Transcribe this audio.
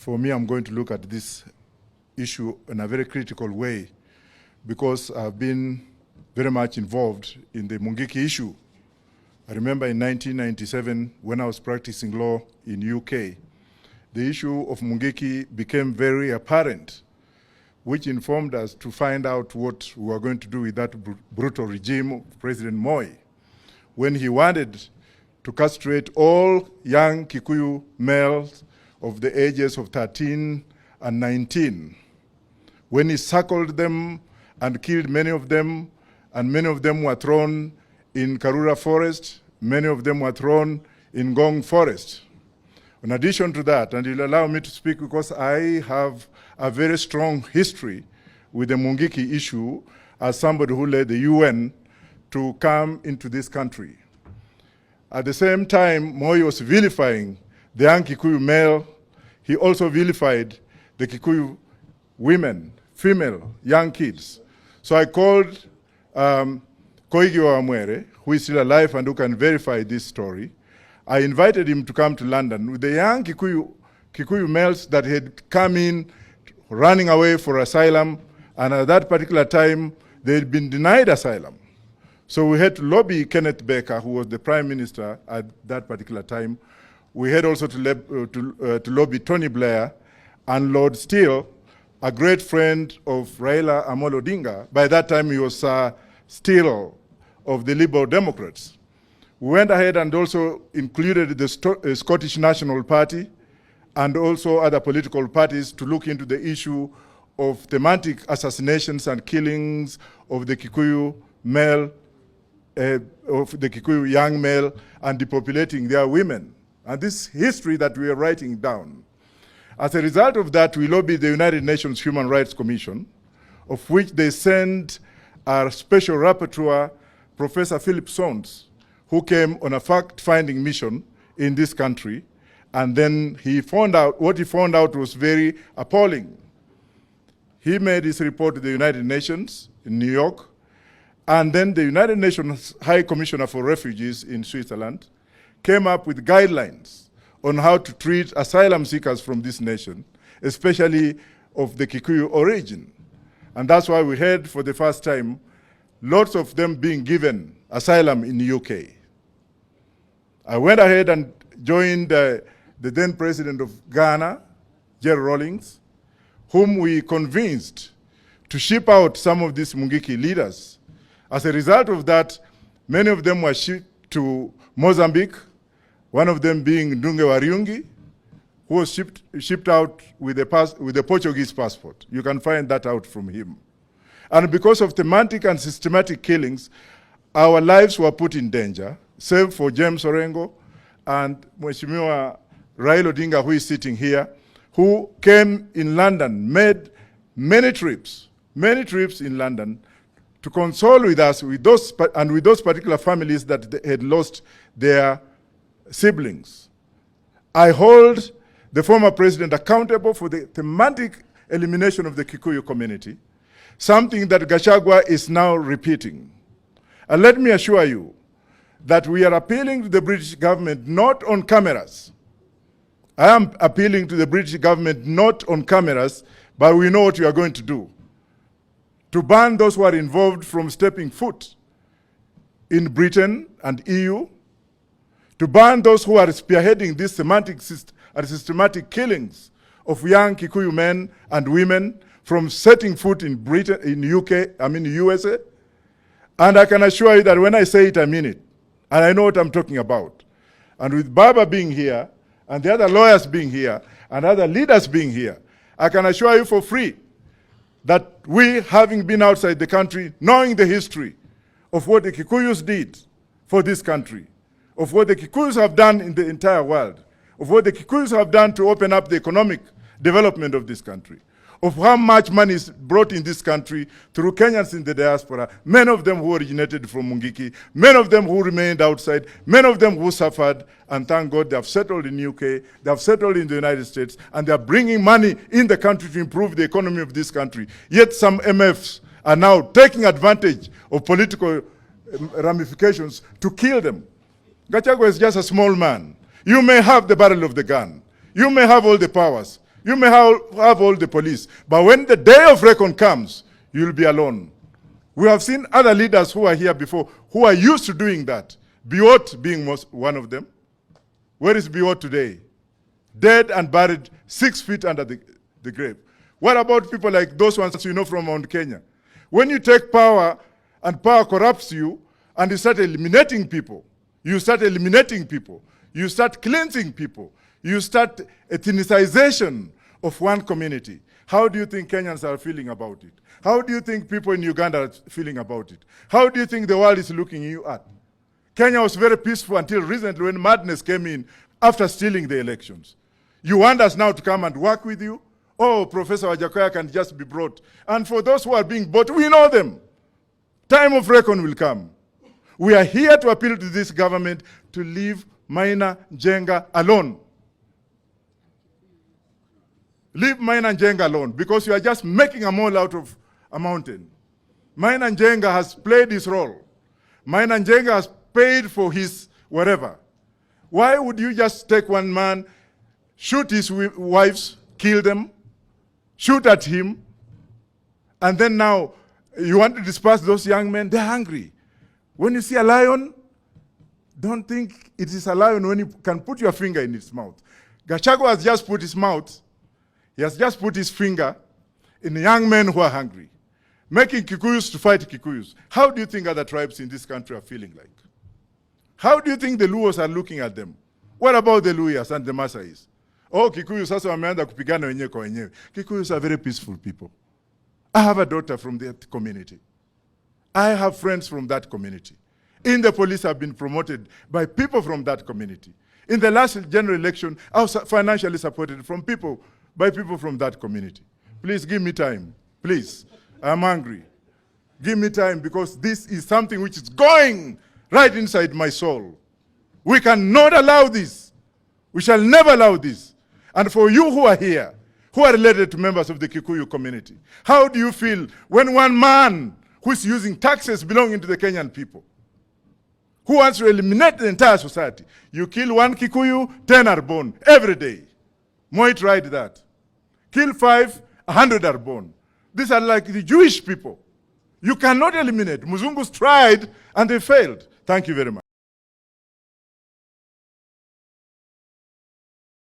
For me, I'm going to look at this issue in a very critical way because I've been very much involved in the Mungiki issue. I remember in 1997, when I was practicing law in UK, the issue of Mungiki became very apparent, which informed us to find out what we were going to do with that brutal regime of President Moi, when he wanted to castrate all young Kikuyu males of the ages of 13 and 19. When he circled them and killed many of them, and many of them were thrown in Karura Forest, many of them were thrown in Ngong Forest. In addition to that, and you'll allow me to speak because I have a very strong history with the Mungiki issue as somebody who led the UN to come into this country. At the same time, Moi was vilifying the young Kikuyu male. He also vilified the Kikuyu women, female, young kids. So I called Koigi Wamwere, who is still alive and who can verify this story. I invited him to come to London with the young Kikuyu males that had come in running away for asylum, and at that particular time, they had been denied asylum. So we had to lobby Kenneth Baker, who was the Prime Minister at that particular time. We had also to lobby Tony Blair and Lord Steele, a great friend of Raila Amolo Odinga. By that time, he was Steele of the Liberal Democrats. We went ahead and also included the Scottish National Party and also other political parties to look into the issue of thematic assassinations and killings of the Kikuyu male, of the Kikuyu young male, and depopulating their women. And this history that we are writing down. As a result of that, we lobbied the United Nations Human Rights Commission, of which they sent our special rapporteur, Professor Philip Sons, who came on a fact-finding mission in this country, and then what he found out was very appalling. He made his report to the United Nations in New York, and then the United Nations High Commissioner for Refugees in Switzerland came up with guidelines on how to treat asylum seekers from this nation, especially of the Kikuyu origin. And that's why we heard for the first time lots of them being given asylum in the UK. I went ahead and joined the then president of Ghana, Jerry Rawlings, whom we convinced to ship out some of these Mungiki leaders. As a result of that, many of them were shipped to Mozambique, one of them being Ndunge Wariungi, who was shipped out with a Portuguese passport. You can find that out from him. And because of thematic and systematic killings, our lives were put in danger, save for James Orengo and Mheshimiwa Raila Odinga, who is sitting here, who came in London, made many trips in London to console with us, with those particular families that had lost their siblings. I hold the former president accountable for the thematic elimination of the Kikuyu community, something that Gachagua is now repeating. And let me assure you that we are appealing to the British government not on cameras. I am appealing to the British government not on cameras, but we know what we are going to do. To ban those who are involved from stepping foot in Britain and EU, to ban those who are spearheading these systematic killings of young Kikuyu men and women from setting foot in Britain, in USA. And I can assure you that when I say it, I mean it. And I know what I'm talking about. And with Baba being here, and the other lawyers being here, and other leaders being here, I can assure you for free that we, having been outside the country, knowing the history of what the Kikuyus did for this country, of what the Kikuyus have done in the entire world, of what the Kikuyus have done to open up the economic development of this country, of how much money is brought in this country through Kenyans in the diaspora, many of them who originated from Mungiki, many of them who remained outside, many of them who suffered, and thank God they have settled in UK, they have settled in the United States, and they are bringing money in the country to improve the economy of this country. Yet some MFs are now taking advantage of political ramifications to kill them. Gachagua is just a small man. You may have the barrel of the gun. You may have all the powers. You may have all the police, but when the day of reckoning comes, you'll be alone. We have seen other leaders who are here before who are used to doing that. Biot being one of them. Where is Biot today? Dead and buried 6 feet under the grave. What about people like those ones you know from Mount Kenya? When you take power and power corrupts you and you start eliminating people, you start cleansing people, you start ethnicization of one community. How do you think Kenyans are feeling about it? How do you think people in Uganda are feeling about it? How do you think the world is looking you at? Kenya was very peaceful until recently when madness came in after stealing the elections. You want us now to come and work with you? Oh, Professor Wajackoyah can just be brought. And for those who are being bought, we know them. Time of reckoning will come. We are here to appeal to this government to leave Maina Njenga alone. Leave Maina Njenga alone, because you are just making a mole out of a mountain. Maina Njenga has played his role. Maina Njenga has paid for his whatever. Why would you just take one man, shoot his wives, kill them, shoot at him, and then now you want to disperse those young men? They're hungry. When you see a lion, don't think it is a lion when you can put your finger in its mouth. Gachagua has just put his mouth, he has just put his finger in young men who are hungry, making Kikuyus to fight Kikuyus. How do you think other tribes in this country are feeling like? How do you think the Luos are looking at them? What about the Luyas and the Masais? Oh, Kikuyu sasa wameanza kupigana wenyewe kwa wenyewe. Kikuyus are very peaceful people. I have a daughter from that community. I have friends from that community. In the police, I've been promoted by people from that community. In the last general election, I was financially supported by people from that community. Please give me time. Please. I'm hungry. Give me time, because this is something which is going right inside my soul. We cannot allow this. We shall never allow this. And for you who are here, who are related to members of the Kikuyu community, how do you feel when one man who is using taxes belonging to the Kenyan people, who wants to eliminate the entire society, you kill one Kikuyu, 10 are born every day. Moi tried that. Kill 5, 100 are born. These are like the Jewish people. You cannot eliminate. Muzungus tried and they failed. Thank you very much.